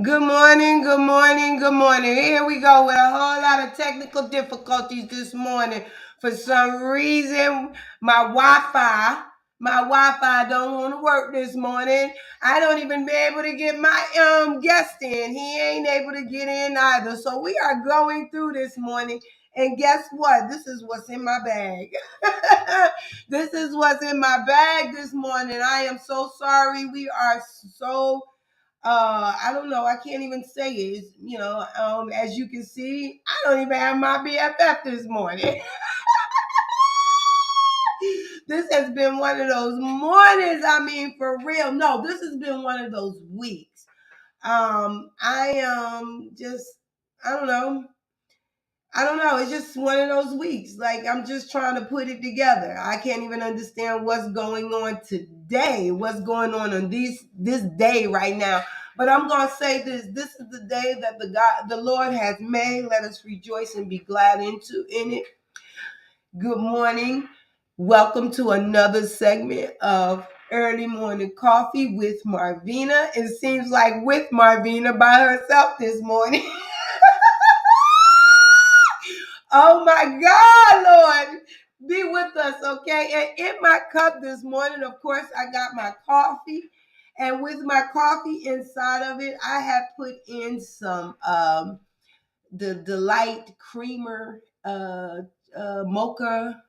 Good morning, good morning, good morning. Here we go with a whole lot of technical difficulties this morning. For some reason, my Wi-Fi don't want to work this morning. I don't even be able to get my guest in. He ain't able to get in either. So we are going through this morning. And guess what? This is what's in my bag. This is what's in my bag this morning. I am so sorry. We are so I don't know. I can't even say it. As you can see, I don't even have my BFF this morning. This has been one of those mornings. I mean, for real. No, this has been one of those weeks. I am just, I don't know. I don't know. It's just one of those weeks. Like I'm just trying to put it together. I can't even understand what's going on today. What's going on this day right now. But I'm gonna say this. This is the day that the Lord has made. Let us rejoice and be glad in it. Good morning. Welcome to another segment of Early Morning Coffee with Marvina. It seems like with Marvina by herself this morning. Oh my God, Lord, be with us, okay? And in my cup this morning, of course, I got my coffee. And with my coffee inside of it, I have put in some the Delight Creamer mocha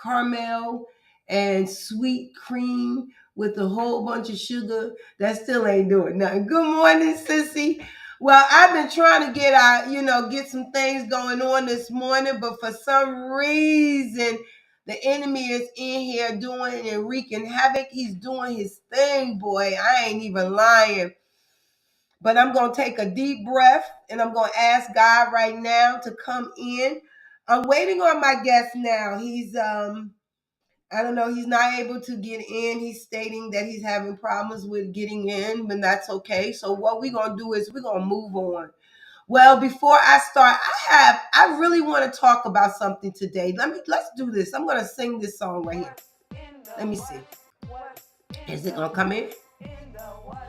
caramel and sweet cream with a whole bunch of sugar. That still ain't doing nothing. Good morning, sissy. Well, I've been trying to get some things going on this morning, but for some reason, the enemy is in here doing and wreaking havoc. He's doing his thing, boy. I ain't even lying. But I'm going to take a deep breath and I'm going to ask God right now to come in. I'm waiting on my guest now. He's I don't know, he's not able to get in. He's stating that he's having problems with getting in, but that's okay. So what we're going to do is we're going to move on. Well, before I start, I really want to talk about something today. Let's do this. I'm going to sing this song right here. Let me see. Is it going to come in?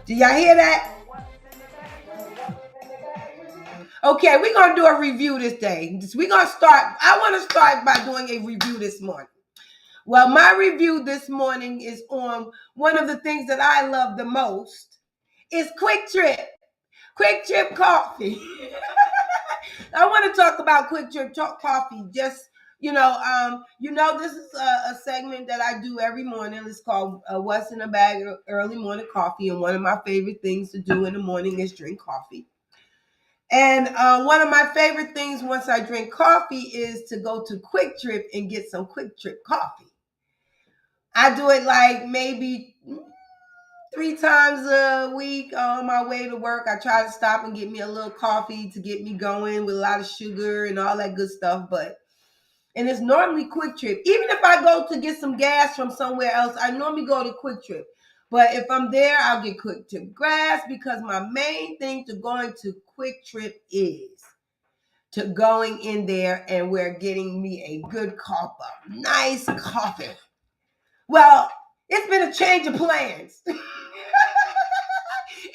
Do y'all hear that? Okay, we're going to do a review this day. We're going to start. I want to start by doing a review this morning. Well, my review this morning is on one of the things that I love the most is Quick Trip. Quick Trip coffee. I want to talk about Quick Trip coffee. Just this is a segment that I do every morning. It's called "What's in a Bag?" Early Morning Coffee, and one of my favorite things to do in the morning is drink coffee. And one of my favorite things once I drink coffee is to go to Quick Trip and get some Quick Trip coffee. I do it like maybe 3 times a week on my way to work. I try to stop and get me a little coffee to get me going with a lot of sugar and all that good stuff. And it's normally Quick Trip. Even if I go to get some gas from somewhere else, I normally go to Quick Trip. But if I'm there, I'll get Quick Trip grass because my main thing to going to Quick Trip is to going in there and we're getting me a good cup of nice coffee. Well, it's been a change of plans.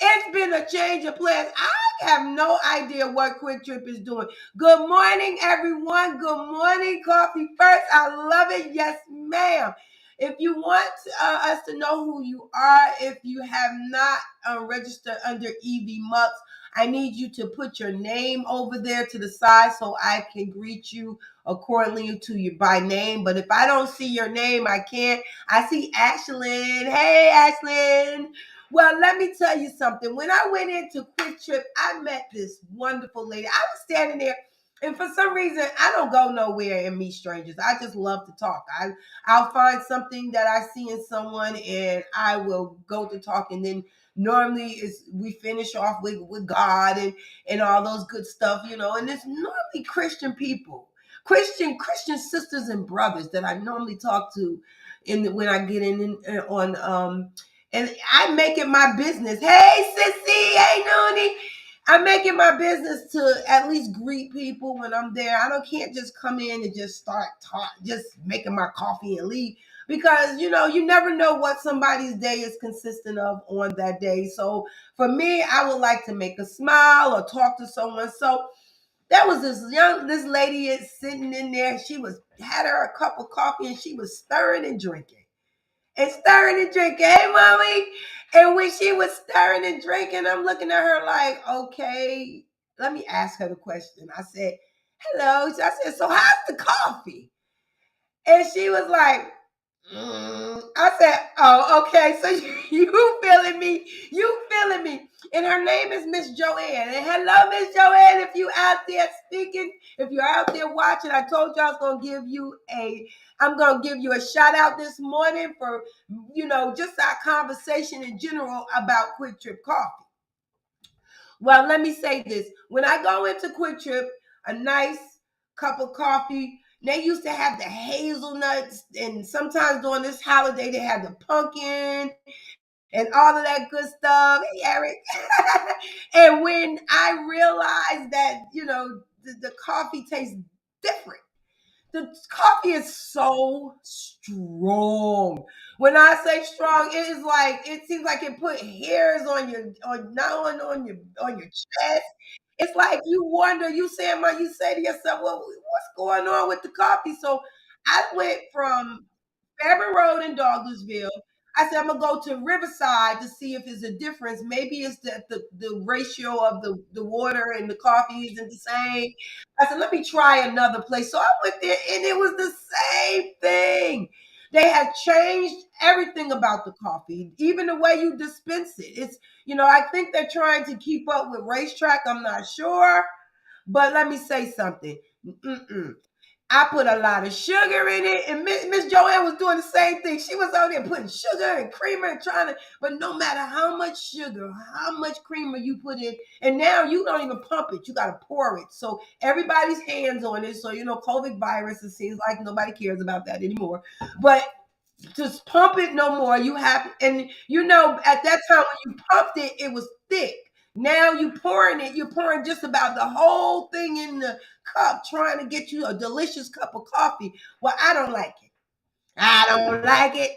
It's been a change of plans. I have no idea what Quick Trip is doing. Good morning, everyone. Good morning, Coffee First. I love it. Yes, ma'am. If you want us to know who you are, if you have not registered under E.Lee NoGimmicks, I need you to put your name over there to the side so I can greet you accordingly to you by name. But if I don't see your name, I can't. I see Ashlyn. Hey, Ashlyn. Well, let me tell you something. When I went into Quick Trip, I met this wonderful lady. I was standing there, and for some reason, I don't go nowhere and meet strangers. I just love to talk. I'll find something that I see in someone, and I will go to talk. And then normally we finish off with God and all those good stuff, And it's normally Christian people, Christian sisters and brothers that I normally talk to when I get in on. And I make it my business. Hey, sissy. Hey, Noonie. I make it my business to at least greet people when I'm there. Can't just come in and just start just making my coffee and leave. because you never know what somebody's day is consistent of on that day. So for me, I would like to make a smile or talk to someone. So there was this lady is sitting in there. She was had her a cup of coffee and she was stirring and drinking. And stirring and drinking. Hey, mommy. And when she was stirring and drinking, I'm looking at her like, okay, let me ask her the question. I said, hello. I said, so how's the coffee? And she was like, I said, oh, okay. So you feeling me? You feeling me? And her name is Miss Joanne. And hello, Miss Joanne. If you out there speaking, if you're out there watching, I told you I was gonna give you I'm gonna give you a shout out this morning for just our conversation in general about Quick Trip Coffee. Well, let me say this. When I go into Quick Trip, a nice cup of coffee, they used to have the hazelnuts, and sometimes during this holiday, they had the pumpkin and all of that good stuff. Hey, Eric. And when I realized that, the coffee tastes different. The coffee is so strong. When I say strong, it is like it seems like it put hairs on your on your chest. It's like you wonder, you say to yourself, well, what's going on with the coffee? So I went from Fairburn Road in Douglasville. I said, I'm gonna go to Riverside to see if there's a difference. Maybe it's that the ratio of the water and the coffee isn't the same. I said, let me try another place. So I went there and it was the same thing. They had changed everything about the coffee, even the way you dispense it. I think they're trying to keep up with racetrack. I'm not sure. But let me say something. Mm-mm. I put a lot of sugar in it, and Miss Joanne was doing the same thing. She was out there putting sugar and creamer and trying to, but no matter how much sugar, how much creamer you put in, and now you don't even pump it, you got to pour it. So everybody's hands on it. So, COVID virus, it seems like nobody cares about that anymore. But just pump it no more. You have, and at that time when you pumped it, it was thick. Now you're pouring just about the whole thing in the cup, trying to get you a delicious cup of coffee. Well, I don't like it. I don't like it.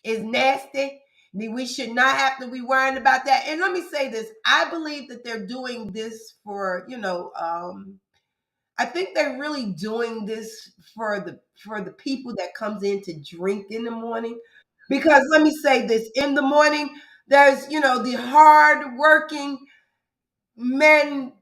It's nasty. We should not have to be worrying about that. And let me say this: I believe that they're doing this for, I think they're really doing this for the people that comes in to drink in the morning. Because let me say this: in the morning, there's the hard working men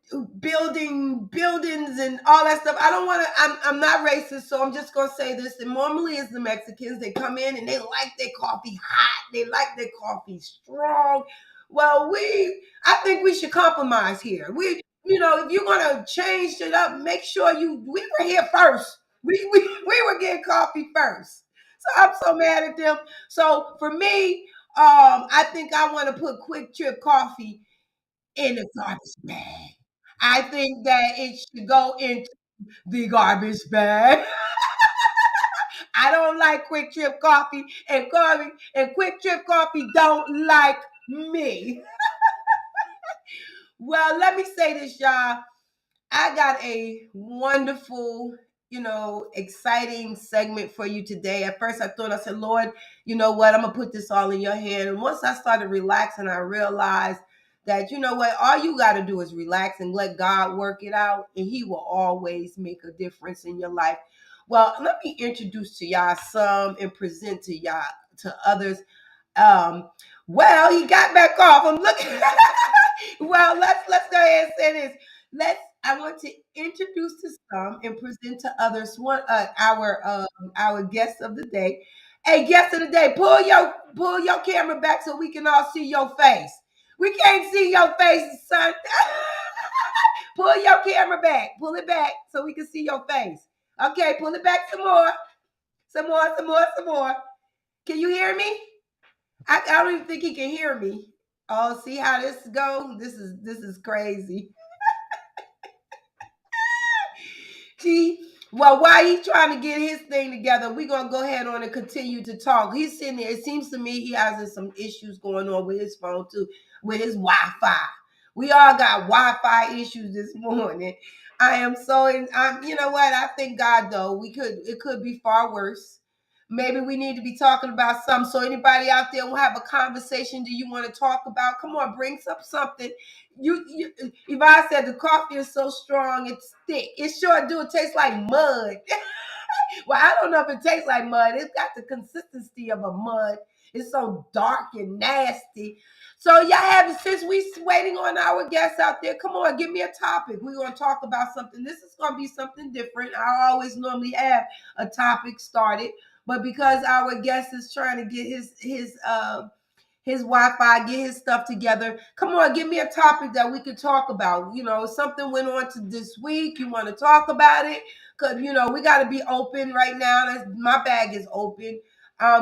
building buildings and all that stuff. I don't want to. I'm not racist, so I'm just gonna say this. And normally, it's the Mexicans. They come in and they like their coffee hot. They like their coffee strong. Well, I think we should compromise here. If you're gonna change it up, make sure we were here first. We were getting coffee first. So I'm so mad at them. So for me, I think I want to put Quick Trip Coffee in the garbage bag. I think that it should go into the garbage bag. I don't like Quick Trip Coffee, and Quick Trip Coffee don't like me. Well, let me say this, y'all. I got a wonderful, exciting segment for you today. At first, I said, Lord, you know what? I'm going to put this all in your hand. And once I started relaxing, I realized that, you know what? All you got to do is relax and let God work it out, and He will always make a difference in your life. Well, let me introduce to y'all some and present to y'all to others. Um, well, he got back off. I'm looking. Well, let's go ahead and say this. I want to introduce to some and present to others our guest of the day. Hey, guest of the day, pull your camera back so we can all see your face. We can't see your face, son. Pull your camera back. Pull it back so we can see your face. Okay, pull it back some more. Some more, some more, some more. Can you hear me? I don't even think he can hear me. Oh, see how this go? This is crazy. See, well, while he's trying to get his thing together, we're gonna go ahead on and continue to talk. He's sitting there. It seems to me he has some issues going on with his phone too, with his Wi-Fi. We all got Wi-Fi issues this morning. I am so. I'm. You know what? I thank God though. It could be far worse. Maybe we need to be talking about something. So anybody out there will have a conversation do you want to talk about? Come on, bring up something. Yvonne said the coffee is so strong, it's thick. It sure do. It tastes like mud. Well, I don't know if it tastes like mud. It's got the consistency of a mud. It's so dark and nasty. So y'all have, since we waiting on our guests out there, come on, give me a topic. We're going to talk about something. This is going to be something different. I always normally have a topic started, but because our guest is trying to get his Wi-Fi, get his stuff together. Come on, give me a topic that we could talk about. Something went on to this week. You want to talk about it? Because, we got to be open right now. My bag is open.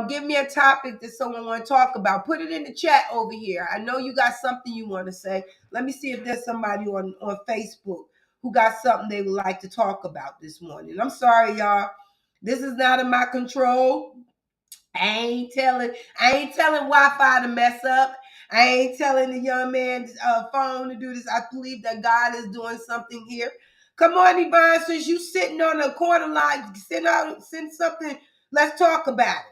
Give me a topic that someone want to talk about. Put it in the chat over here. I know you got something you want to say. Let me see if there's somebody on Facebook who got something they would like to talk about this morning. I'm sorry, y'all. This is not in my control. I ain't telling Wi-Fi to mess up. I ain't telling the young man's phone to do this. I believe that God is doing something here. Come on, Yvonne, since you sitting on the corner line, send something. Let's talk about it.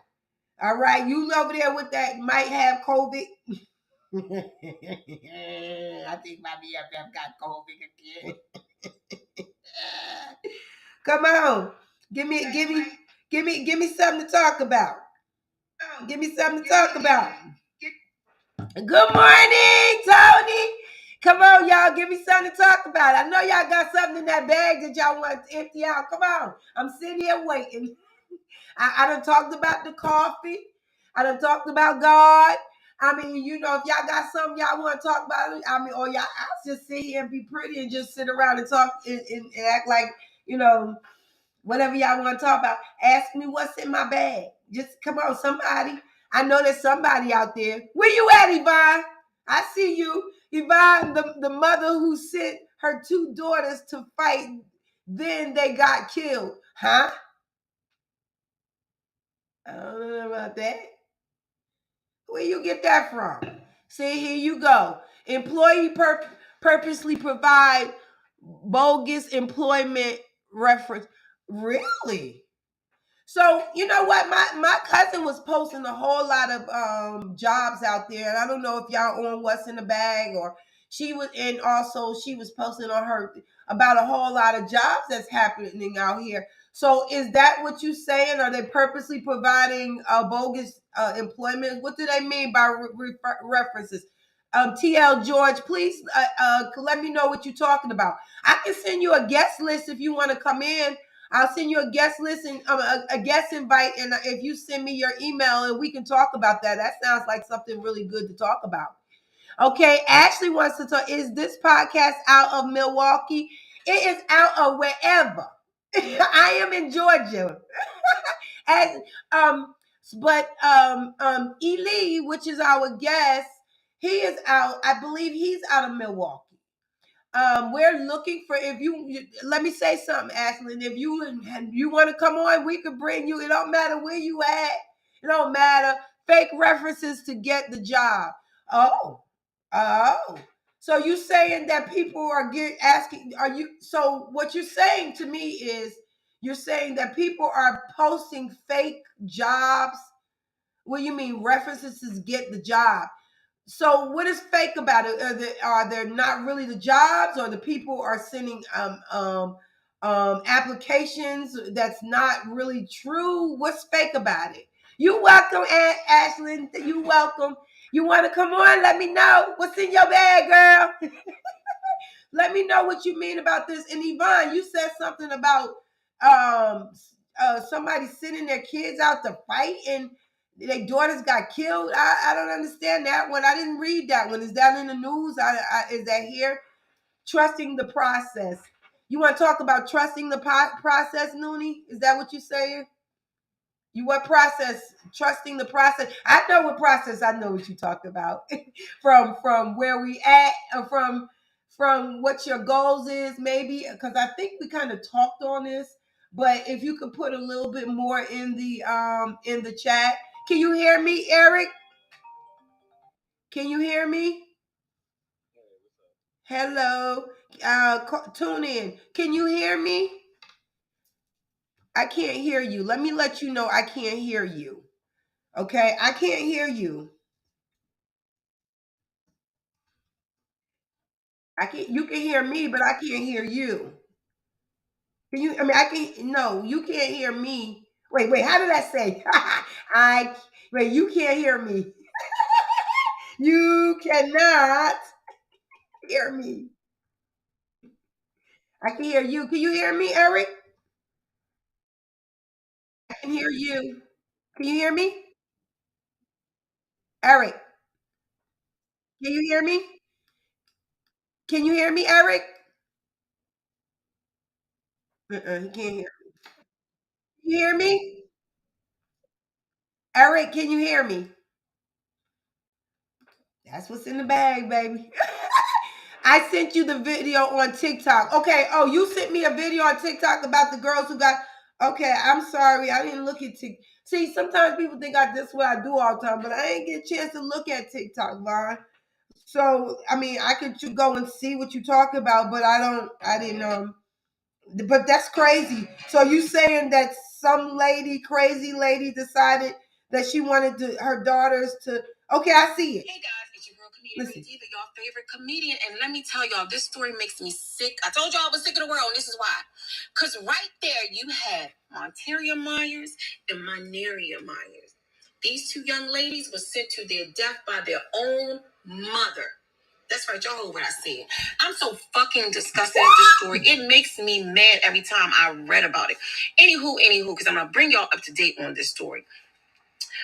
All right, you over there with that might have COVID. I think my BFF got COVID again. Come on, give me something to talk about. Give me something to talk about. Good morning, Tony. Come on, y'all. Give me something to talk about. I know y'all got something in that bag that y'all want to empty out. Come on. I'm sitting here waiting. I done talked about the coffee. I done talked about God. I mean, if y'all got something y'all want to talk about, or y'all, I'll just sit here and be pretty and just sit around and talk and act like, whatever y'all want to talk about. Ask me what's in my bag. Just come on, somebody. I know there's somebody out there. Where you at, Yvonne? I see you. Yvonne, the mother who sent her two daughters to fight, then they got killed. Huh? I don't know about that. Where you get that from? See, here you go. Employee purposely provide bogus employment reference. Really? So you know what? My cousin was posting a whole lot of jobs out there, and I don't know if y'all on what's in the bag, or she was, and also she was posting on her about a whole lot of jobs that's happening out here. So is that what you saying? Are they purposely providing bogus employment? What do they mean by references? TL George, please let me know what you're talking about. I can send you a guest list if you want to come in. I'll send you a guest list and a guest invite, and if you send me your email, and we can talk about that. That sounds like something really good to talk about. Okay, Ashley wants to talk. Is this podcast out of Milwaukee? It is out of wherever. I am in Georgia. As but E.Lee, which is our guest, he is out. I believe he's out of Milwaukee. We're looking for, if you let me say something, Ashley. If you want to come on, we could bring you. It don't matter where you at. It don't matter. Fake references to get the job. Oh. So you saying that people are asking? Are you? So what you're saying to me is you're saying that people are posting fake jobs. What do you mean references to get the job? So what is fake about it? Are there not really the jobs, or the people are sending applications that's not really true? What's fake about it? You welcome, Aunt Ashlyn. You welcome. You want to come on? Let me know what's in your bag, girl. Let me know what you mean about this. And Yvonne, you said something about somebody sending their kids out to fight and their daughters got killed. I don't understand that one. I didn't read that one. Is that in the news? Is that here? Trusting the process. You want to talk about trusting the process, Noonie? Is that what you're saying? You what process? Trusting the process. I know what process. I know what you talked about. from where we at, from what your goals is, maybe, because I think we kind of talked on this. But if you could put a little bit more in the chat. Can you hear me, Eric? Can you hear me? Hello. Tune in. Can you hear me? I can't hear you. Let me let you know I can't hear you. Okay, I can't hear you. I can You can hear me, but I can't hear you. Can you? I mean, I can. No, you can't hear me. Wait. How did I say? I wait. You can't hear me. You cannot hear me. I can hear you. Can you hear me, Eric? I can hear you. Can you hear me, Eric? Can you hear me? Can you hear me, Eric? He can't hear. Can you hear me, Eric? Can you hear me? That's what's in the bag, baby. I sent you the video on TikTok. Okay. Oh, you sent me a video on TikTok about the girls who got. Okay, I'm sorry. I didn't look at TikTok. See, sometimes people think that's what I do all the time, but I ain't get a chance to look at TikTok, Vaughn. So, I mean, I could go and see what you talk about, but I didn't. But that's crazy. So you saying that some crazy lady, decided that she wanted her daughters to. Okay, I see it. Hey guys, it's your girl comedian Diva, y'all favorite comedian, and let me tell y'all, this story makes me sick. I told y'all I was sick of the world, and this is why. Cause right there you had Monteria Myers and Mineria Myers. These two young ladies were sent to their death by their own mother. That's right, y'all heard what I said. I'm so fucking disgusted at this story. It makes me mad every time I read about it. Anywho, because I'm gonna bring y'all up to date on this story.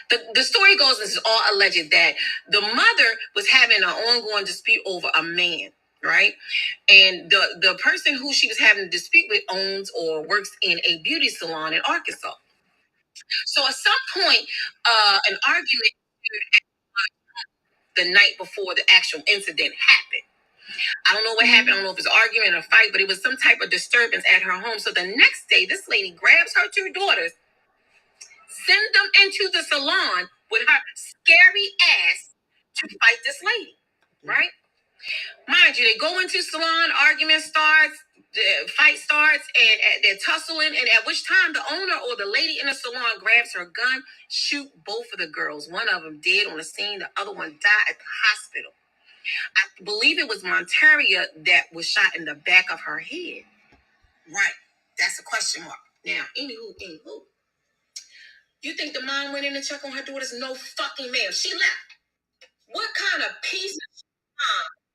The story goes, this is all alleged, that the mother was having an ongoing dispute over a man, right? And the person who she was having a dispute with owns or works in a beauty salon in Arkansas. So at some point, an argument the night before the actual incident happened. I don't know what happened. I don't know if it's an argument or a fight, but it was some type of disturbance at her home. So the next day, this lady grabs her two daughters, sends them into the salon with her scary ass to fight this lady, right? Mind you, they go into salon, argument starts, the fight starts, and they're tussling. And at which time the owner or the lady in the salon grabs her gun, shoot both of the girls. One of them dead on the scene, the other one died at the hospital. I believe it was Monteria that was shot in the back of her head. Right. That's a question mark. Now, anywho. You think the mom went in and checked on her daughters? No fucking ma'am. She left. What kind of piece of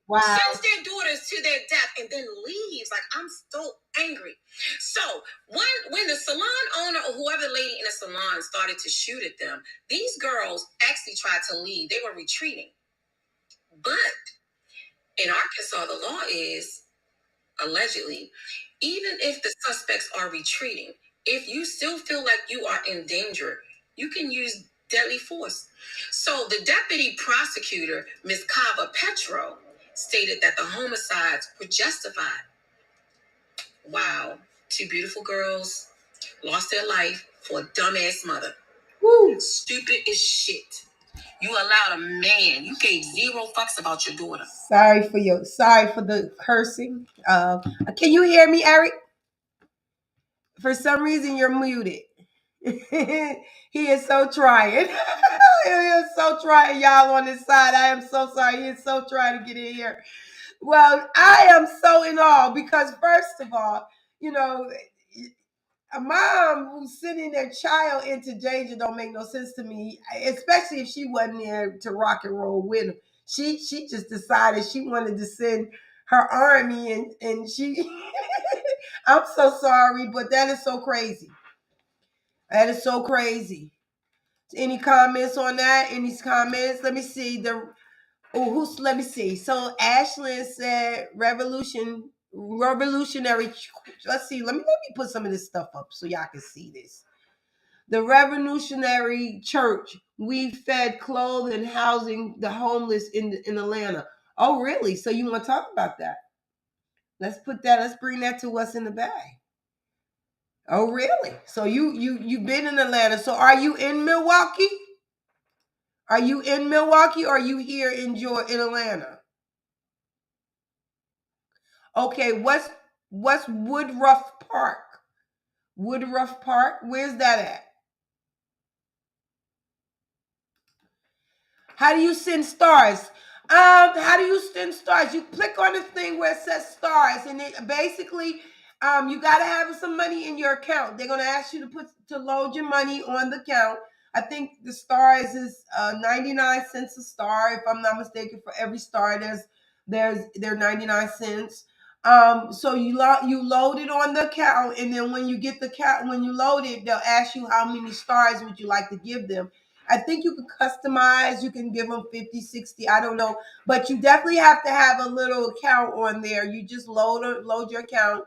mom sends their daughters to their death and then leaves? Like, I'm so angry. So when the salon owner or whoever lady in the salon started to shoot at them, these girls actually tried to leave. They were retreating. But in Arkansas, the law is, allegedly, even if the suspects are retreating, if you still feel like you are in danger, you can use deadly force. So the deputy prosecutor, Ms. Cava Petro, stated that the homicides were justified. Wow. Two beautiful girls lost their life for a dumbass mother. Woo. Stupid as shit. You allowed a man. You gave zero fucks about your daughter. Sorry for the cursing. Can you hear me, Eric? For some reason, you're muted. He is so trying. He is so trying, y'all on this side. I am so sorry. He is so trying to get in here. Well, I am so in awe because, first of all, you know, a mom who's sending their child into danger don't make no sense to me, especially if she wasn't there to rock and roll with him. She just decided she wanted to send her army, and she I'm so sorry, but that is so crazy. That is so crazy. Any comments on that? Any comments? Let me see. Let me see. So Ashlyn said revolutionary. Let's see. Let me put some of this stuff up so y'all can see this. The Revolutionary Church. We fed, clothed, and housing the homeless in Atlanta. Oh, really? So you want to talk about that? Let's bring that to what's in the bag. Oh, really? So you've been in Atlanta. So are you in Milwaukee? Are you in Milwaukee or are you here in Atlanta? Okay, what's Woodruff Park? Woodruff Park. Where's that at? How do you send stars? How do you send stars? You click on the thing where it says stars, and it basically, you got to have some money in your account. They're gonna ask you to load your money on the account. I think the stars is 99 cents a star, if I'm not mistaken. For every star, they're 99 cents. So you load it on the account, and then when you get the account, when you load it, they'll ask you how many stars would you like to give them. I think you can customize. You can give them 50, 60. I don't know. But you definitely have to have a little account on there. You just load your account,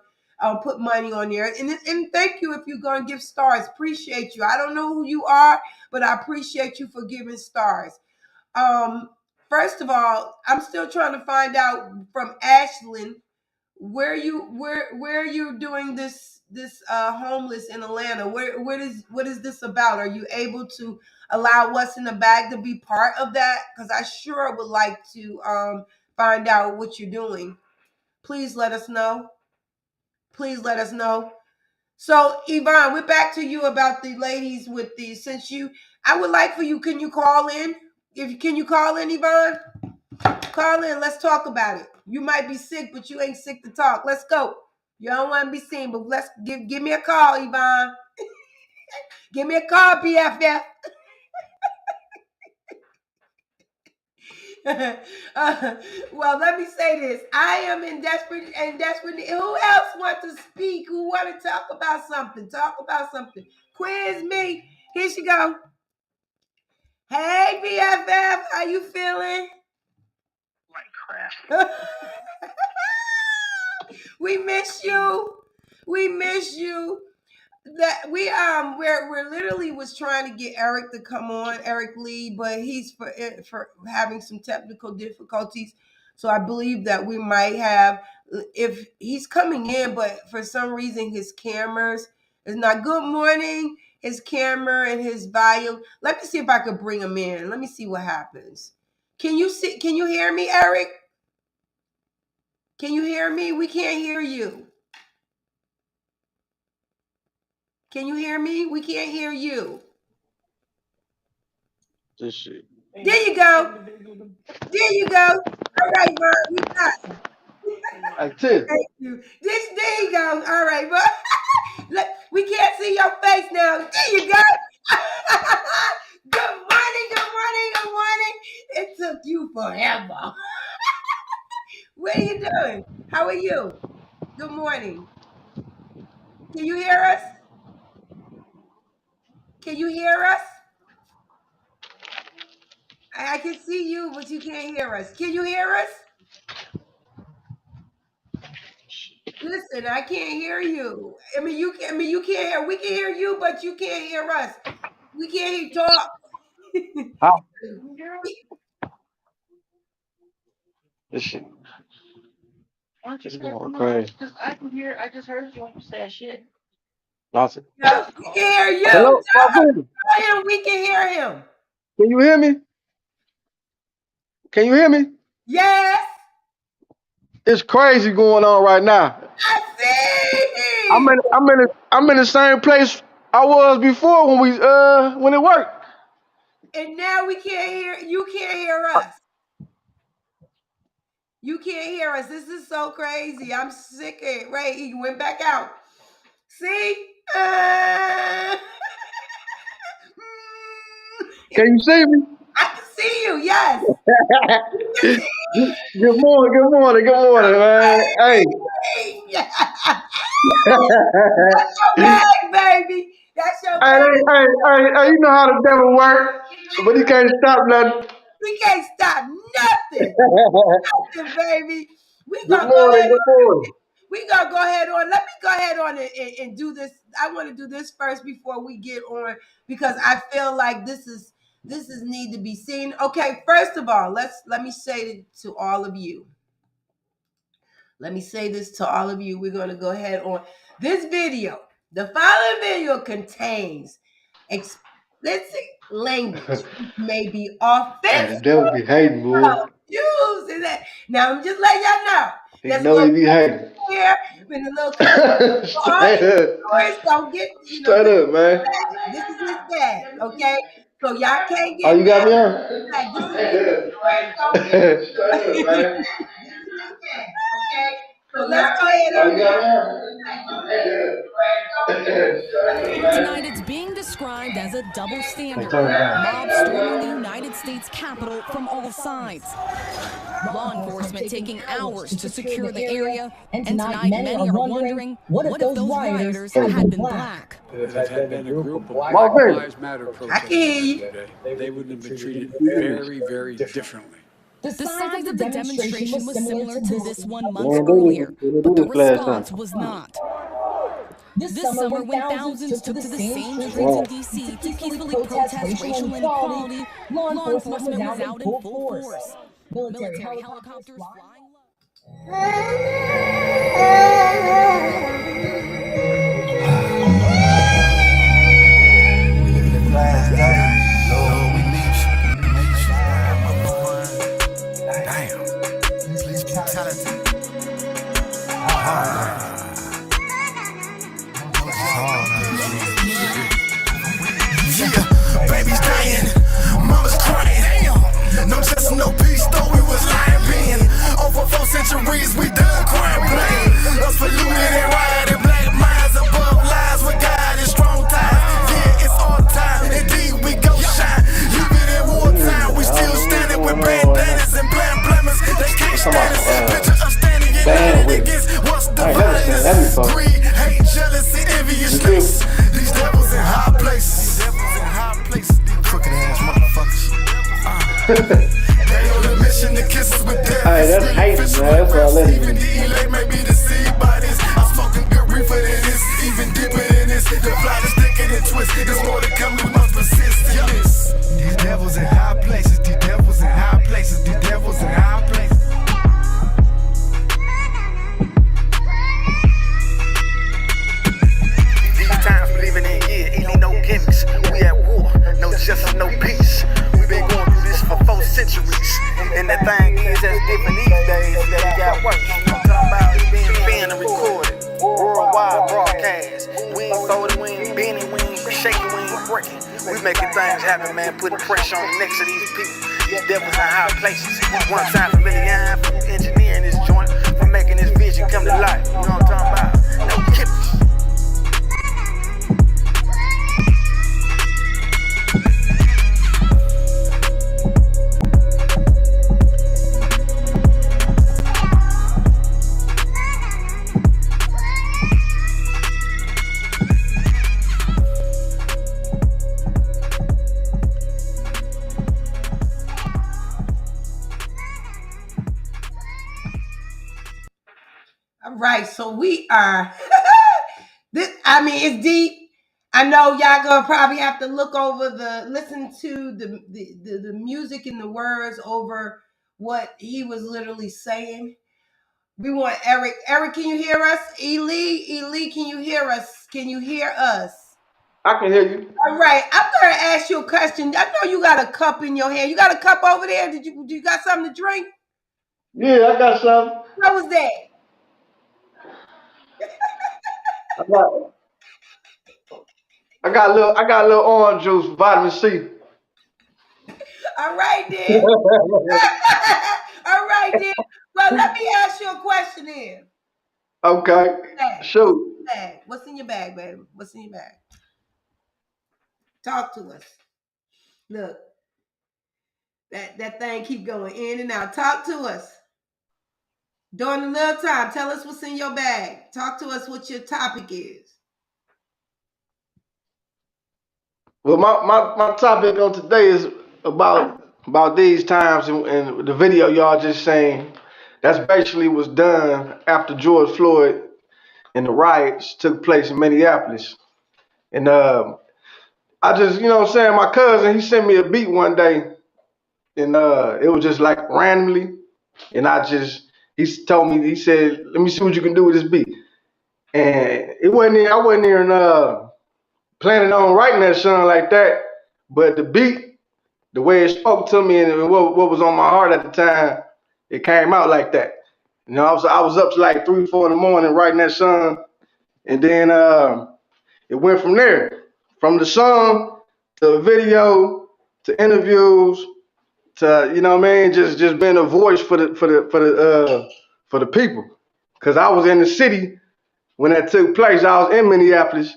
put money on there. And thank you if you're going to give stars. Appreciate you. I don't know who you are, but I appreciate you for giving stars. First of all, I'm still trying to find out from Ashlyn where are you doing this homeless in Atlanta? What is this about? Are you able to allow what's in the bag to be part of that? Because I sure would like to find out what you're doing. Please let us know. Please let us know. So Yvonne, we're back to you about the ladies with the I would like for you, can you call in? Can you call in, Yvonne? Call in. Let's talk about it. You might be sick, but you ain't sick to talk. Let's go. You don't want to be seen, but let's give me a call, Yvonne. Give me a call, BFF. Well, let me say this. I am in desperate. Who else want to speak? Who want to talk about something? Talk about something. Quiz me. Here she go. Hey, BFF. How you feeling? Like crap. We miss you. We miss you. That we're literally was trying to get Eric to come on, Eric Lee, but he's for having some technical difficulties. So I believe that we might have, if he's coming in, but for some reason his cameras is not. Good morning. His camera and his volume. Let me see if I could bring him in. Let me see what happens. Can you hear me, Eric? Can you hear me? We can't hear you. Can you hear me? We can't hear you. This shit. There you go. There you go. All right, Ron, we got it. That's it. Thank you. There you go. All right, bro. Look, we can't see your face now. There you go. Good morning, good morning, good morning. It took you forever. What are you doing? How are you? Good morning. Can you hear us? Can you hear us? I can see you, but you can't hear us. Can you hear us? Listen, I can't hear you. You can't hear. We can hear you, but you can't hear us. We can't hear you talk. How? This shit. It's going crazy. I just heard you when you said shit. Lost it. No, we can hear you. Hello, my friend. Tell him we can hear him. Can you hear me? Can you hear me? Yes, It's crazy going on right now. I see. I'm in the same place I was before when it worked. And now we can't hear. You can't hear us. You can't hear us. This is so crazy. I'm sick of it. Right, he went back out. See? Can you see me? I can see you. Yes. Good morning, good morning, good morning, man. Hey. That's your bag, baby. That's your Hey, bag. hey, you know how the devil work, but he can't stop nothing. We can't stop nothing. Nothing, baby. We Good gonna go morning, ahead good on. morning. We gonna go ahead on. Let me go ahead on and do this. I want to do this first before we get on because I feel like this is need to be seen. Okay, first of all, let me say it to all of you. Let me say this to all of you. We're going to go ahead on this video. The following video contains explicit language, which may be Hey, the offensive. devil be hating, boy. Use that. Now I'm just letting y'all know. He There's a know little he be hating. here, and a little cousin. All Straight these up. stories don't get, Straight up, man. this is his bag, okay? So y'all can't Oh, get you got me on? mad. This is his Straight up, man. So let's go ahead Oh, and you got me Tonight, it's being described as a double standard. Mobs storming the United States Capitol from all sides. Law enforcement taking hours to secure the area, and tonight many are wondering, what if those rioters had been black? If it had been a group of Black Okay. Lives Matter I can hear you. protesters today, they would have been treated very, very differently. The size of the demonstration was similar to this one months Man, earlier, they didn't but do the this last response time. was not. This summer, when thousands took to the same streets in D.C. to peacefully protest racial inequality, law enforcement was out in full force. Military helicopters flying low. Yeah, baby's dying, mama's crying. No justice, no peace, though we was lying pen. Over 4 centuries, we done crime blame. Us polluted and rioted, black minds above lies with God and strong ties. Yeah, it's all time, indeed we go shine. Even in wartime, we still standing with bandanas and blamers. They can't stand us. Picture us standing united against what's dividing us. Greed, hate, jealousy, envy, and stress. These devils in high places. These crooked ass motherfuckers. They on a mission to kiss us with death. Hey, that's hating, man. That's all that is. Even the E.Lee may be deceived by this. I'm smoking good reefer than this, even deeper than this. The plot is thicker than twist. There's more to come, we must persist in this. These devils in high places. These devils in high places. These devils in high places. These times we living in here, E.Lee NoGimmicks. We at war, no justice, no peace. We been going through this for 4 centuries, and that thing is as different these days that it got worse. You know what I'm talking about? It's being filmed and recorded, worldwide broadcast. We ain't folding, we ain't bending, we ain't shaking, we ain't breaking. We making things happen, man, putting pressure on the necks of these people. These devils in high places. One time for Million, for engineering this joint, for making this vision come to life. You know what I'm talking about? No gimmicks. All right, so we are this. I mean, it's deep. I know y'all gonna probably have to listen to the music and the words over what he was literally saying. We want Eric. Eric, can you hear us? E.Lee, can you hear us? Can you hear us? I can hear you. All right, I'm gonna ask you a question. I know you got a cup in your hand. You got a cup over there? Do you got something to drink? Yeah, I got some. What was that? I got a little orange juice, vitamin C. All right, then. All right, then. Well, let me ask you a question then. Okay. Shoot. Bag. What's in your bag, baby? What's in your bag? Talk to us. Look, that thing keep going in and out. Talk to us. During a little time, tell us what's in your bag. Talk to us what your topic is. Well, my topic on today is about these times and the video y'all just saying. That's basically was done after George Floyd and the riots took place in Minneapolis. And I just, you know what I'm saying, my cousin, he sent me a beat one day, and it was just like randomly, and he told me, he said, let me see what you can do with this beat. And I wasn't even planning on writing that song like that, but the beat, the way it spoke to me and what was on my heart at the time, it came out like that. You know, I was up to like 3, 4 in the morning writing that song, and then it went from there, from the song to the video to interviews to what I mean, just being a voice for the people. Cause I was in the city when that took place. I was in Minneapolis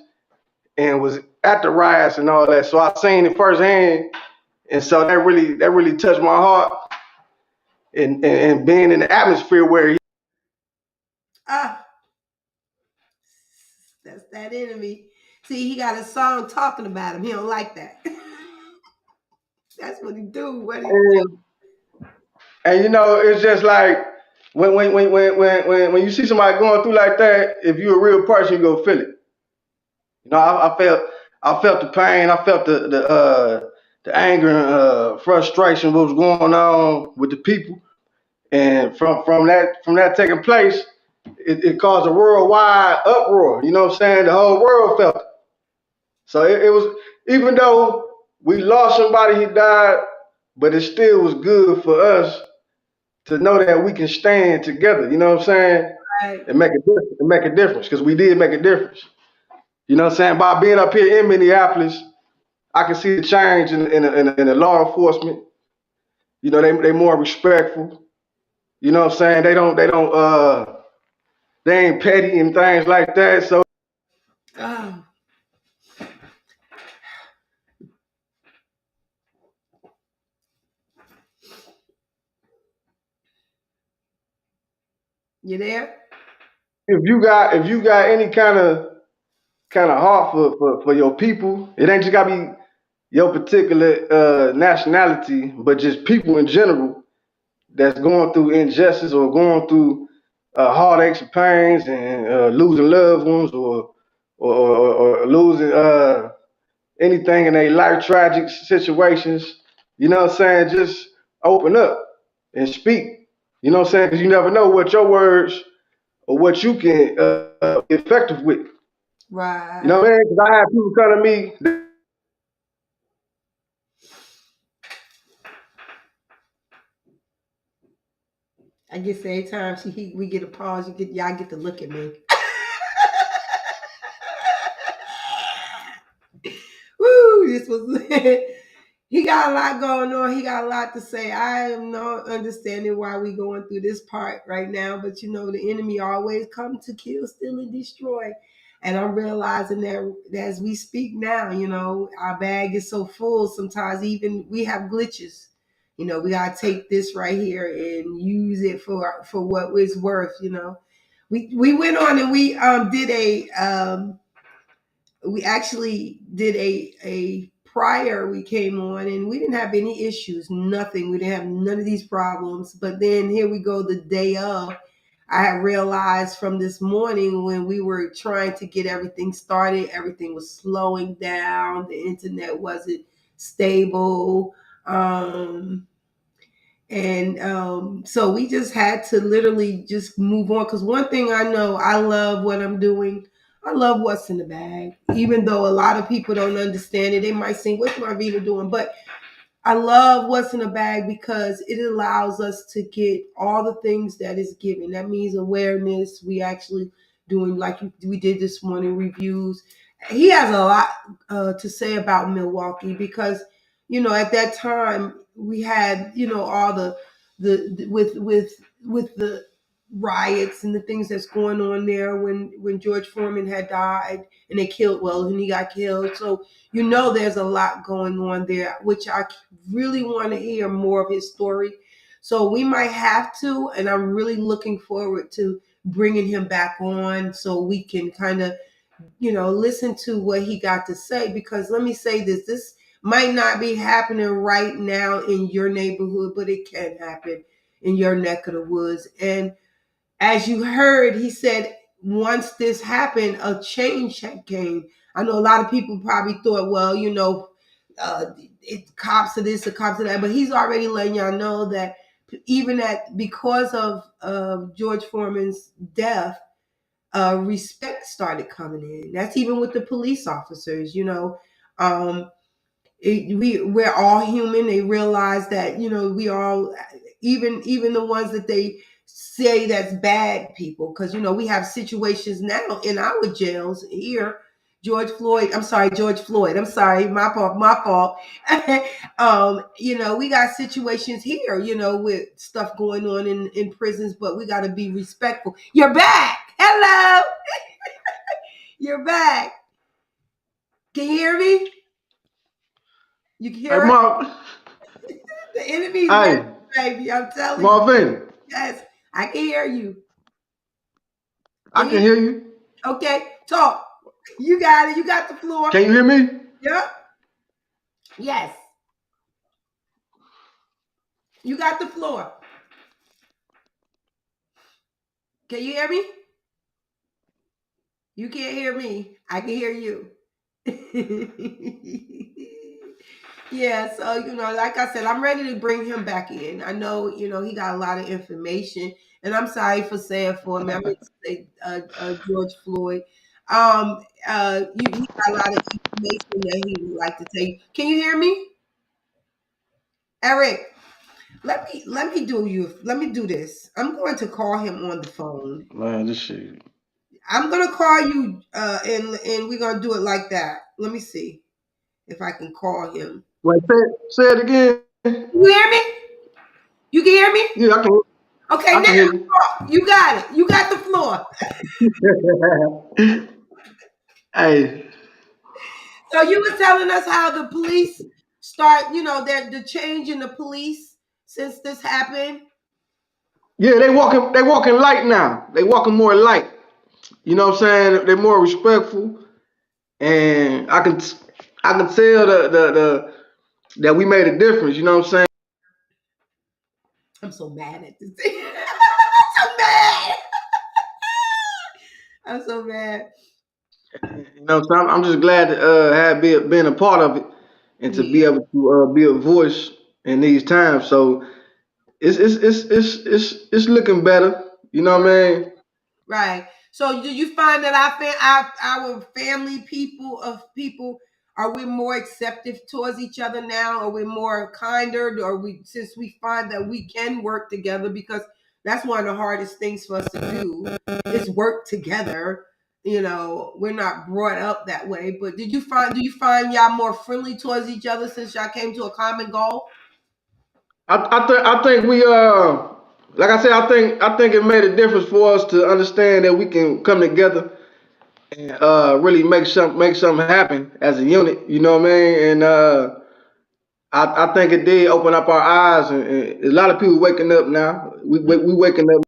and was at the riots and all that, so I seen it firsthand, and so that really touched my heart. And being in the atmosphere where Ah, that's that enemy. See, he got a song talking about him. He don't like that. That's what he do. What he do. and it's just like when you see somebody going through like that, if you're a real person, you go feel it. I felt the pain, I felt the anger and frustration, what was going on with the people. And from that taking place, it caused a worldwide uproar. You know what I'm saying? The whole world felt it. So it was, even though we lost somebody, he died, but it still was good for us to know that we can stand together. You know what I'm saying? Right. And make a difference, because we did make a difference. You know what I'm saying? By being up here in Minneapolis, I can see the change in the law enforcement. You know, they more respectful. You know what I'm saying? They ain't petty and things like that. So Oh, you there? if you got any kind of heart for your people, it ain't just gotta be your particular nationality, but just people in general that's going through injustice or going through heartaches and pains and losing loved ones or losing anything in their life, tragic situations. You know what I'm saying? Just open up and speak. You know what I'm saying? Because you never know what your words or what you can be effective with. Right. You know what I mean? Because I have people come to me. I guess every time we get a pause, y'all get to look at me. Woo, this was he got a lot going on. He got a lot to say. I am not understanding why we going through this part right now, but the enemy always come to kill, steal, and destroy. And I'm realizing that as we speak now, our bag is so full. Sometimes even we have glitches. We gotta take this right here and use it for what it's worth. We went on and we actually did a prior. We came on and we didn't have any issues, nothing. We didn't have none of these problems. But then here we go, the day of. I had realized from this morning when we were trying to get everything started, everything was slowing down. The internet wasn't stable. And so we just had to literally just move on. Because one thing I know, I love what I'm doing. I love what's in the bag. Even though a lot of people don't understand it, they might think, what's Marvita doing? But I love what's in the bag because it allows us to get all the things that is given. That means awareness. We actually doing like we did this morning, reviews. He has a lot to say about Milwaukee because at that time we had all the with the riots and the things that's going on there when George Foreman had died and they killed and he got killed. So there's a lot going on there, which I really want to hear more of his story. So we might have to, and I'm really looking forward to bringing him back on so we can kind of, listen to what he got to say. Because let me say this might not be happening right now in your neighborhood, but it can happen in your neck of the woods. And as you heard, he said, once this happened, a change came. I know a lot of people probably thought, well, cops of this, or cops of that, but he's already letting y'all know that even because of George Foreman's death, respect started coming in. That's even with the police officers. We're all human. They realize that we all, even the ones that they say that's bad people, because we have situations now in our jails here. George Floyd. I'm sorry, my fault. We got situations here, with stuff going on in prisons, but we got to be respectful. You're back. Hello. You're back. Can you hear me? You can Hey, hear us? The enemy's hey, back, baby. I'm telling you. Marvin, Yes, I can hear you. I can hear you. Okay, talk. You got it. You got the floor. Can you hear me? Yep. Yes. You got the floor. Can you hear me? You can't hear me. I can hear you. Yeah, so like I said, I'm ready to bring him back in. I know, he got a lot of information, and I'm sorry for saying for him. I mean, say, George Floyd. He got a lot of information that he would like to take. Can you hear me, Eric? Let me do this. I'm going to call him on the phone. Man, this shit. I'm gonna call you, and we're gonna do it like that. Let me see if I can call him. Wait, say it again. You hear me? You can hear me? Yeah, Okay, I now can hear you. you got it. You got the floor. Hey, So you were telling us how the police start, the change in the police since this happened. yeah, they walking light now. They walking more light. You know what I'm saying? They're more respectful, and I can tell the that we made a difference. You know what I'm saying? I'm so mad at this thing. I'm so mad. I'm so mad. You know, so I'm just glad to have been a part of it and to be Yeah. able to be a voice in these times. So it's looking better. You know what I mean? Right. So do you find that our family people are we more accepting towards each other now? Are we more kinder? Or we since we find that we can work together, because that's one of the hardest things for us to do is work together. We're not brought up that way. But do you find y'all more friendly towards each other since y'all came to a common goal? I think we like I said, I think it made a difference for us to understand that we can come together and really make something happen as a unit. You know what I mean? And I think it did open up our eyes, and a lot of people waking up now. We waking up.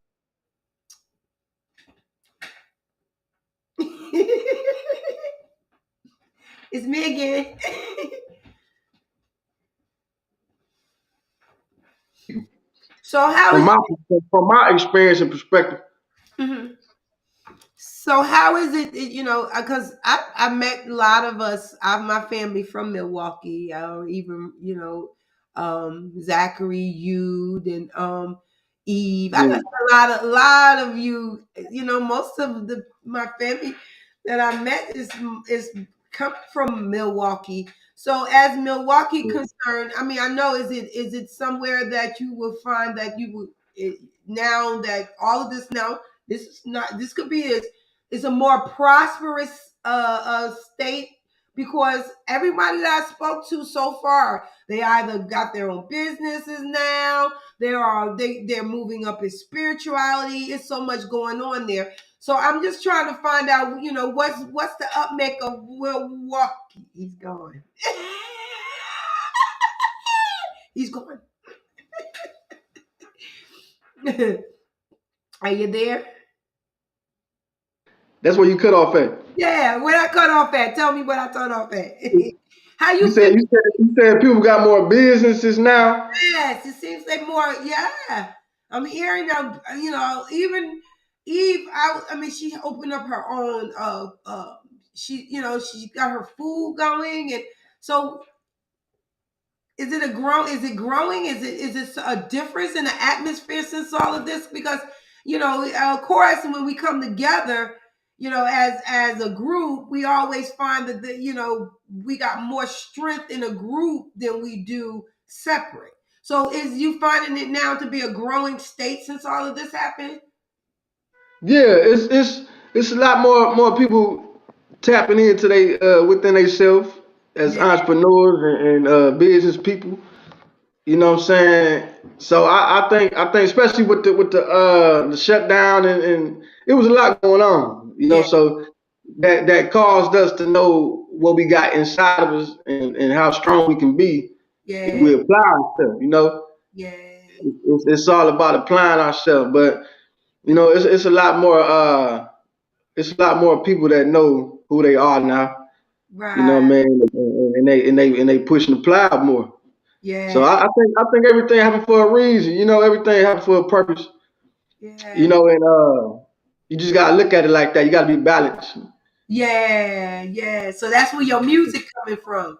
It's me again. So how From is my from my experience and perspective. Mhm. So how is it, because I met a lot of us, I have my family from Milwaukee, even, Zachary, you, and Eve. I Yeah. met a lot of you, most of my family that I met is coming from Milwaukee. So as Milwaukee concerned, I mean, I know, is it somewhere that you will find that you would, now that all of this now, this is not, this could be is a more prosperous state, because everybody that I spoke to so far, they either got their own businesses now, they're moving up in spirituality. It's so much going on there. So I'm just trying to find out, what's the upmake of Milwaukee. He's gone. He's gone. Are you there? That's where you cut off at. Yeah, where I cut off at? Tell me what I cut off at. How You you feel? said people got more businesses now. Yes, it seems like more. Yeah, I'm hearing now. Even Eve. I mean, she opened up her own. She got her food going, and so is it a grow? Is it growing? Is it a difference in the atmosphere since all of this? Because of course, when we come together, as a group, we always find that we got more strength in a group than we do separate. So is you finding it now to be a growing state since all of this happened? Yeah, it's a lot more people tapping into they within themselves as Yeah, entrepreneurs and business people. You know what I'm saying? So I think especially with the shutdown and it was a lot going on. yeah, So that caused us to know what we got inside of us and how strong we can be if yeah, we apply ourselves. yeah, It's all about applying ourselves, but it's a lot more it's a lot more people that know who they are now. right, Man, and they pushing the plow more. So yeah, I think everything happened for a reason. Everything happened for a purpose. yeah, And you just gotta look at it like that. You gotta be balanced. yeah, yeah. So that's where your music coming from.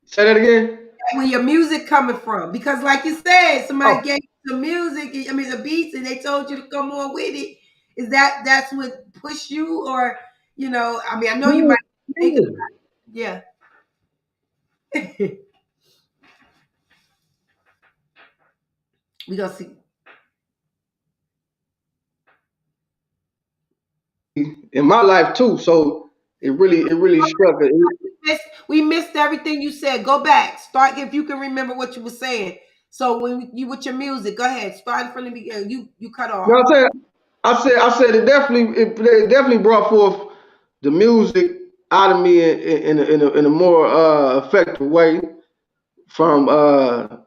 Say that again. Where your music coming from? Because like you said, somebody Oh, gave you the music, I mean the beats, and they told you to come on with it. Is that's what pushed you, or I mean, I know you yeah, might be thinking yeah. about it. Yeah. We gonna see. In my life too. So it really struck. We missed everything you said. Go back. Start if you can remember what you were saying. So when you with your music, go ahead. Start from the beginning. You cut You know off. what I'm saying? I said it definitely brought forth the music out of me in a more effective way from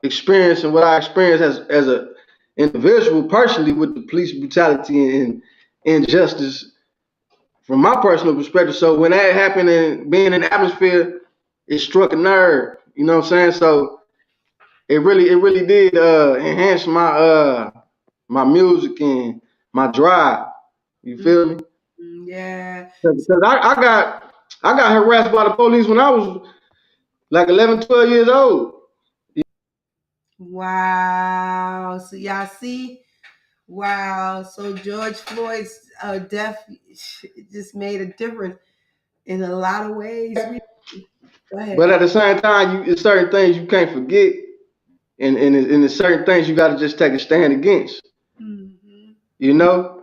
experiencing what I experienced as a individual personally with the police brutality and injustice from my personal perspective. So when that happened and being in the atmosphere, it struck a nerve. You know what I'm saying? So it really did enhance my music and my drive. You Mm, feel me? yeah. Because I got harassed by the police when I was like 11, 12 years old. Wow. So y'all see. Wow. So George Floyd's death just made a difference in a lot of ways. Go But ahead. at the same time, it's certain things you can't forget, and there's certain things you got to just take a stand against. Mm-hmm. You know.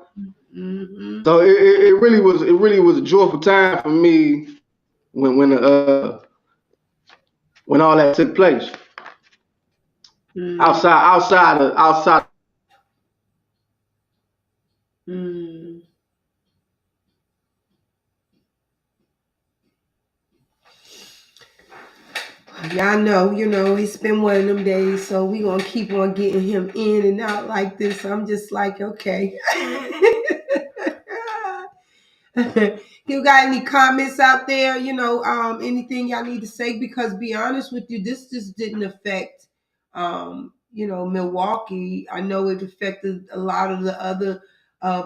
Mm-hmm. So it really was a joyful time for me when all that took place. Mm-hmm. Outside. Mm-hmm. Y'all know, it's been one of them days, so we gonna keep on getting him in and out like this. I'm just like, okay. You got any comments out there? Anything y'all need to say? Because be honest with you, this just didn't affect, Milwaukee. I know it affected a lot of the other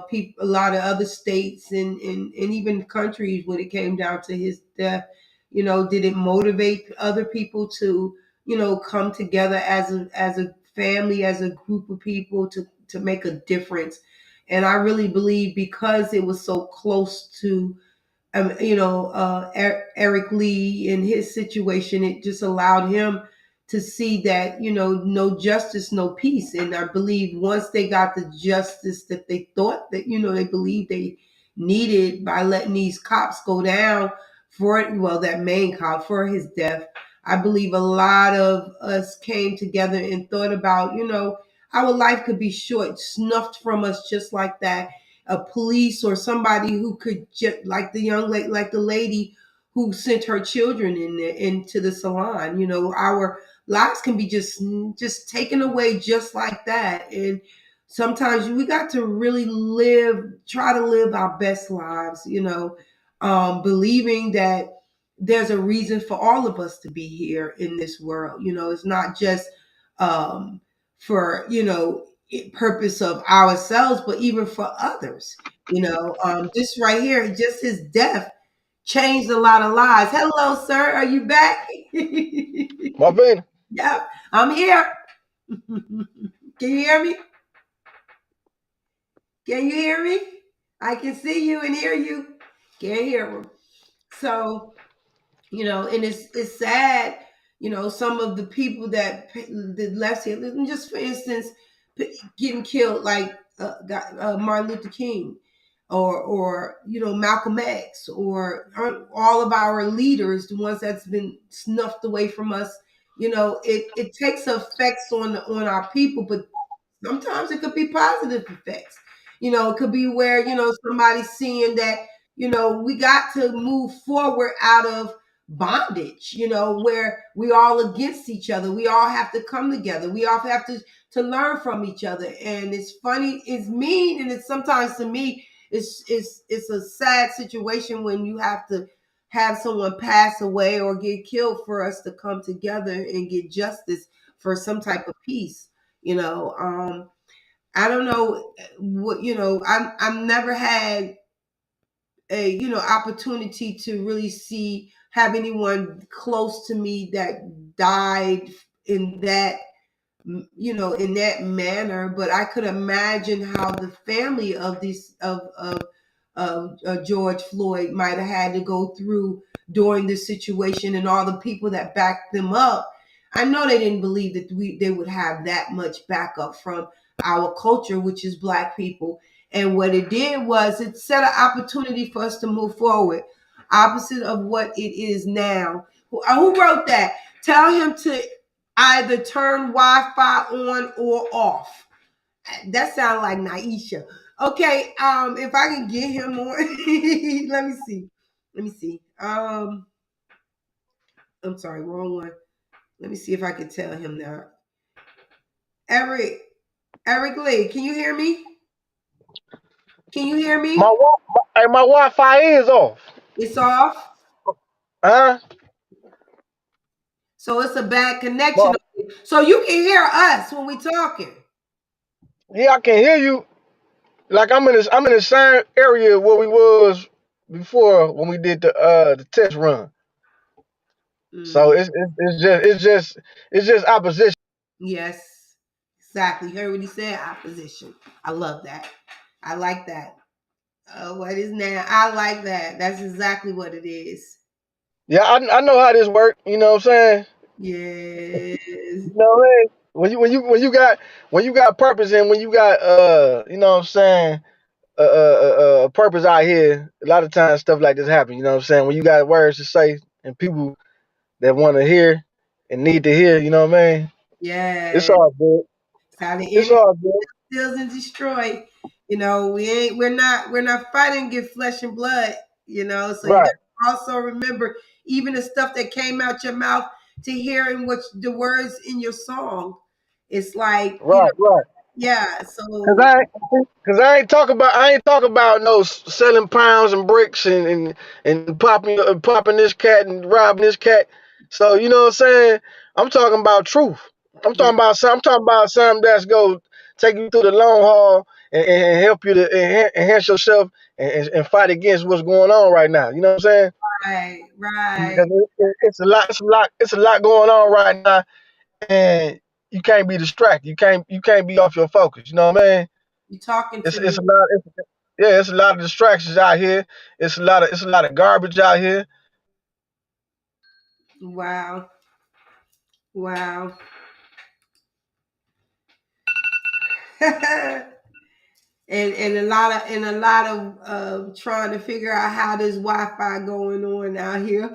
people, a lot of other states and even countries when it came down to his death. Did it motivate other people to, come together as a family, as a group of people to make a difference? And I really believe because it was so close to, Eric Lee and his situation, it just allowed him to see that, no justice, no peace. And I believe once they got the justice that they thought that, they believed they needed by letting these cops go down for it, well, that main cop for his death, I believe a lot of us came together and thought about, our life could be short, snuffed from us just like that. A police or somebody who could just like the young lady, like the lady who sent her children into the salon. Our lives can be just taken away just like that. And sometimes we got to really try to live our best lives. Believing that there's a reason for all of us to be here in this world. It's not just for purpose of ourselves, but even for others. This right here, just his death changed a lot of lives. Hello, sir. Are you back? Marvin. Yep, I'm here. Can you hear me? Can you hear me? I can see you and hear you. Can't hear him. So, and it's sad, some of the people that left here, just for instance, getting killed, like Martin Luther King, or Malcolm X, or all of our leaders, the ones that's been snuffed away from us. It takes effects on our people, but sometimes it could be positive effects. It could be where, somebody's seeing that, we got to move forward out of bondage, where we all against each other. We all have to come together. We all have to learn from each other. And it's funny, it's mean, and it's sometimes, to me, it's a sad situation when you have to have someone pass away or get killed for us to come together and get justice for some type of peace. I don't know what, I've never had a, opportunity to really have anyone close to me that died in that, in that manner. But I could imagine how the family of these of George Floyd might have had to go through during this situation, and all the people that backed them up. I know they didn't believe that they would have that much backup from our culture, which is Black people. And what it did was it set an opportunity for us to move forward, opposite of what it is now. Who wrote that? Tell him to either turn Wi-Fi on or off. That sounds like Naisha. Okay, if I can get him on, let me see. I'm sorry, wrong one. Let me see if I can tell him now. Eric Lee, can you hear me? Can you hear me? My Wi-Fi is off. It's off. Huh? So it's a bad connection. So you can hear us when we talking. Yeah, I can hear you. Like I'm in the same area where we was before when we did the test run. So it's just opposition. Yes, exactly. You heard what he said. Opposition. I love that. I like that. What is now? I like that. That's exactly what it is. Yeah, I know how this work. You know what I'm saying? Yes. You know what I mean? When you got purpose, and when you got you know what I'm saying, purpose out here, a lot of times stuff like this happen. You know what I'm saying? When you got words to say and people that want to hear and need to hear, you know what I mean? It's Yes. all good. It's how the It's enemy all good. steals and destroy. We're not fighting against flesh and blood. So you Right, got to also remember, even the stuff that came out your mouth, to hearing what the words in your song. It's like, right. yeah. Cause So I ain't talk about no selling pounds and bricks and popping this cat and robbing this cat. So you know what I'm saying? I'm talking about truth. yeah, I'm talking about something that's go take you through the long haul and help you to enhance yourself and fight against what's going on right now. You know what I'm saying? right. Because it's a lot going on right now, and you can't be distracted. You can't be off your focus. You know what I mean? You talking to It's me? a lot. It's a lot of distractions out here. It's a lot of garbage out here. Wow, wow. And a lot of trying to figure out how this Wi-Fi going on out here,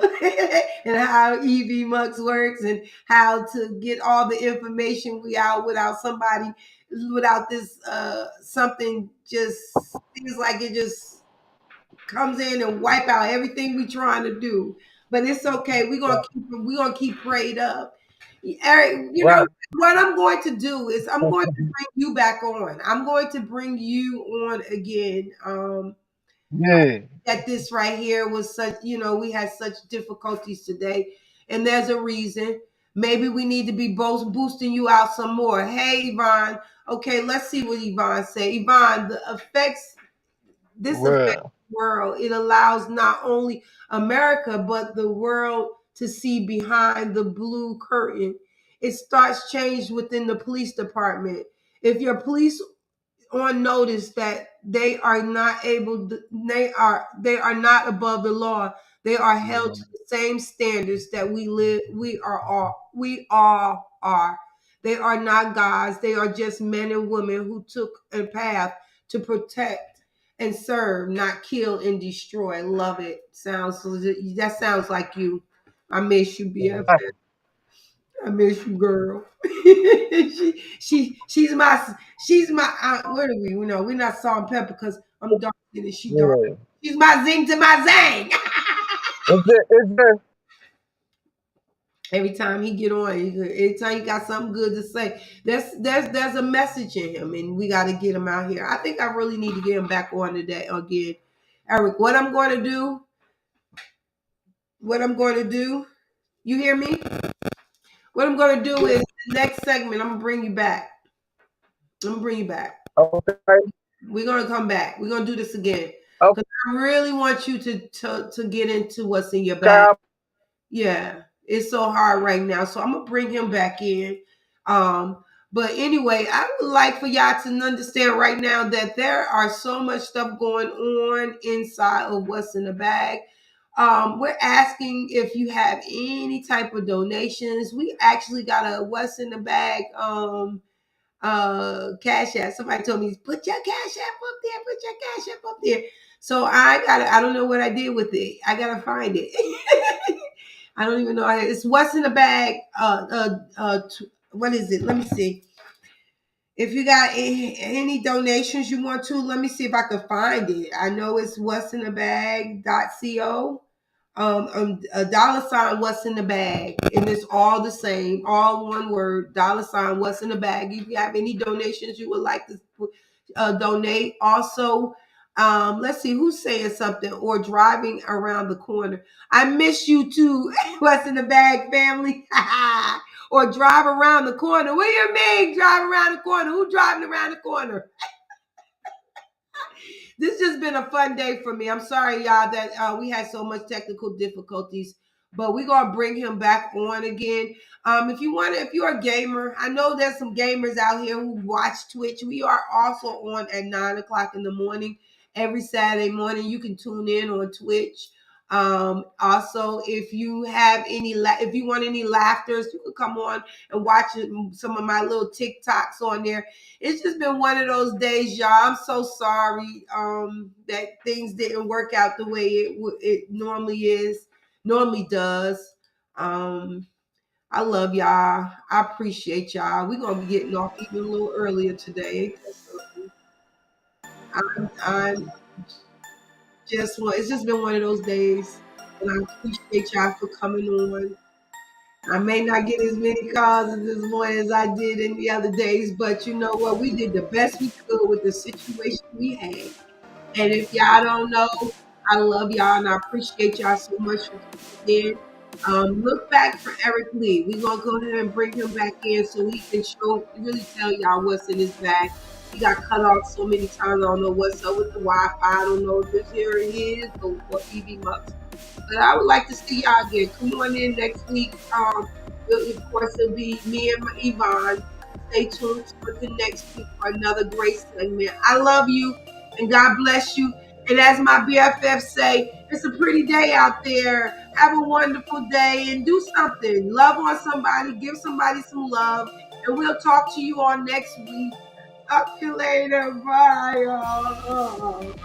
and how EV Mux works, and how to get all the information we out without this something just feels like it just comes in and wipe out everything we trying to do. But it's okay. We're gonna keep prayed up. Eric, Right. what I'm going to do is I'm going to bring you back on. I'm going to bring you on again. Yeah. That this right here was such, we had such difficulties today, and there's a reason. Maybe we need to be both boosting you out some more. Hey, Yvonne. Okay, let's see what Yvonne said. Yvonne, this affects Well. the world. It allows not only America, but the world to see behind the blue curtain. It starts change within the police department. If your police on notice that they are not able to, they are not above the law, They are held to the same standards that we all are. They are not gods. They are just men and women who took a path to protect and serve, not kill and destroy. Love it. That sounds like you. I miss you, BFF. I miss you, girl. she's my what are we? You know, we're not salt and pepper because I'm dark and she dark. Yeah. She's my zing to my zang. It's Every time he get on, every time he got something good to say, there's a message in him, and we got to get him out here. I think I really need to get him back on today again, Eric. What I'm going to do? What I'm going to do? You hear me? What I'm going to do is the next segment. I'm gonna bring you back. I'm gonna bring you back. okay. We're gonna come back. We're gonna do this again Okay. because I really want you to get into what's in your bag. Yeah, it's so hard right now. So I'm gonna bring him back in. But anyway, I would like for y'all to understand right now that there are so much stuff going on inside of what's in the bag. We're asking if you have any type of donations. We actually got a what's in the bag cash app. Somebody told me put your cash app up there, put your cash app up there. So I don't know what I did with it. I gotta find it. I don't even know. It's what's in the bag. What is it? Let me see. If you got any donations you want to, let me see if I can find it. I know it's what's in the bag.co. A dollar sign what's in the bag, and it's all the same, all one word, dollar sign what's in the bag. If you have any donations you would like to donate, also let's see who's saying something or driving around the corner. I miss you too. What's in the bag family? Or drive around the corner. What do you mean drive around the corner? Who driving around the corner? This has been a fun day for me. I'm sorry, y'all, that we had so much technical difficulties, but we're gonna bring him back on again. If you're a gamer, I know there's some gamers out here who watch Twitch. We are also on at 9:00 in the morning every Saturday morning. You can tune in on Twitch. Also, if you have if you want any laughters, you can come on and watch some of my little TikToks on there. It's just been one of those days, y'all. I'm so sorry that things didn't work out the way it normally does. I love y'all. I appreciate y'all. We're gonna be getting off even a little earlier today. I'm it's just been one of those days, and I appreciate y'all for coming on. I may not get as many calls this morning as I did in the other days, but you know what? We did the best we could with the situation we had. And if y'all don't know, I love y'all and I appreciate y'all so much for tuning in. Look back for Eric Lee. We're gonna go ahead and bring him back in so he can really tell y'all what's in his bag. He got cut off so many times. I don't know what's up with the Wi-Fi. I don't know if it's here he is or EV Mux. But I would like to see y'all again. Come on in next week. Of course, it'll be me and Yvonne. Stay tuned for the next week for another great segment. I love you and God bless you. And as my BFF say, it's a pretty day out there. Have a wonderful day and do something. Love on somebody. Give somebody some love. And we'll talk to you on next week. Talk to you later. Bye, y'all.